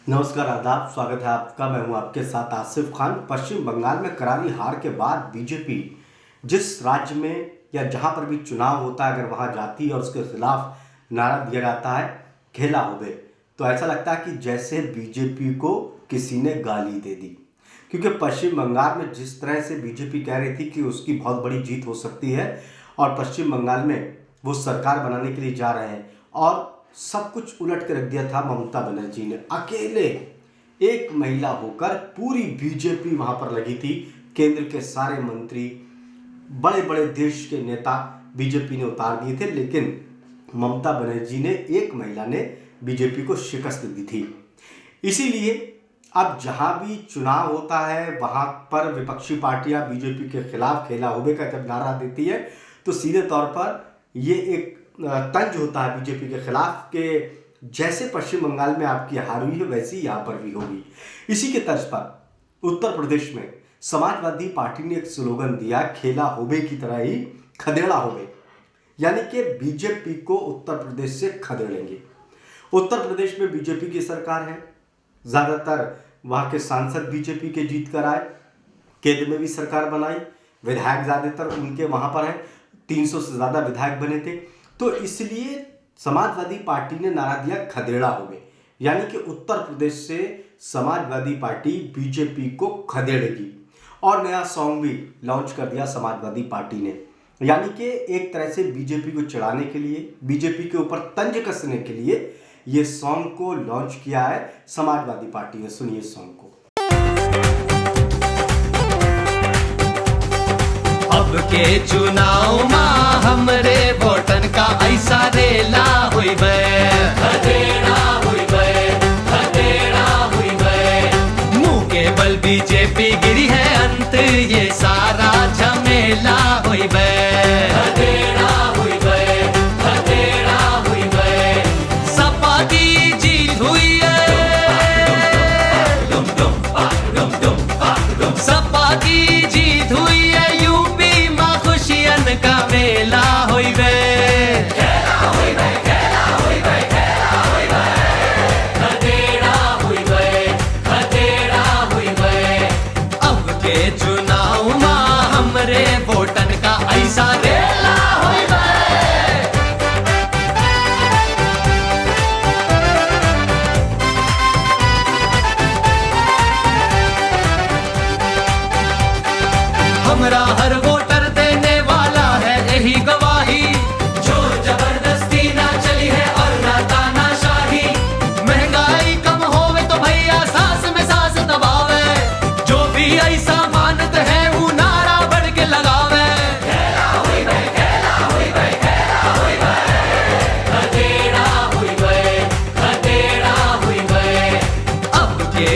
नमस्कार, आदाब, स्वागत है आपका। मैं हूं आपके साथ आसिफ खान। पश्चिम बंगाल में करारी हार के बाद बीजेपी जिस राज्य में या जहां पर भी चुनाव होता है, अगर वहां जाती है और उसके खिलाफ नारा दिया जाता है खेला होबे, तो ऐसा लगता है कि जैसे बीजेपी को किसी ने गाली दे दी। क्योंकि पश्चिम बंगाल में जिस तरह से बीजेपी कह रही थी कि उसकी बहुत बड़ी जीत हो सकती है और पश्चिम बंगाल में वो सरकार बनाने के लिए जा रहे हैं, और सब कुछ उलट के रख दिया था ममता बनर्जी ने। अकेले एक महिला होकर पूरी बीजेपी वहां पर लगी थी। केंद्र के सारे मंत्री, बड़े बड़े देश के नेता बीजेपी ने उतार दिए थे, लेकिन ममता बनर्जी ने, एक महिला ने बीजेपी को शिकस्त दी थी। इसीलिए अब जहां भी चुनाव होता है वहां पर विपक्षी पार्टियां बीजेपी के खिलाफ खेला होबे का जब नारा देती है, तो सीधे तौर पर ये एक तंज होता है बीजेपी के खिलाफ के जैसे पश्चिम बंगाल में आपकी हार हुई है वैसी यहां पर भी होगी। इसी के तर्ज पर उत्तर प्रदेश में समाजवादी पार्टी ने एक स्लोगन दिया, खेला होबे की तरह ही खदेड़ा होबे, यानी कि बीजेपी को उत्तर प्रदेश से खदेड़ेंगे। उत्तर प्रदेश में बीजेपी की सरकार है, ज्यादातर वहां के सांसद बीजेपी के जीत कर आए, केंद्र में भी सरकार बनाई, विधायक ज्यादातर उनके वहां पर है, 300 से ज्यादा विधायक बने थे। तो इसलिए समाजवादी पार्टी ने नारा दिया खदेड़ा होबे, यानी कि उत्तर प्रदेश से समाजवादी पार्टी बीजेपी को खदेड़ेगी। और नया सॉन्ग भी लॉन्च कर दिया समाजवादी पार्टी ने, यानी कि एक तरह से बीजेपी को चिढ़ाने के लिए, बीजेपी के ऊपर तंज कसने के लिए ये सॉन्ग को लॉन्च किया है समाजवादी पार्टी ने। सुनिए सॉन्ग को। अब के चुनाव में हमरे वोटन का ऐसा रेला हुई खदेड़ा हुई मुंह के बल बीजेपी गिरी है अंत, ये सारा झमेला हुई खदेड़ा हुई सपा की जीत हुई है, सपा की जीत हुई है, का मेला होई बे, खदेड़ा हुई बे। अब के चुनाव में हमरे वोटन का ऐसा रेला होई बे। हमरा हर वोटर देने वाला है यही गवाही, जो जबरदस्ती ना चली है और ना तानाशाही। महंगाई कम होवे तो भैया सांस में सांस दबावे, जो भी ऐसा मानत है वो नारा बढ़ के लगावे। खेला हुई बे, खदेड़ा हुई बे। अब के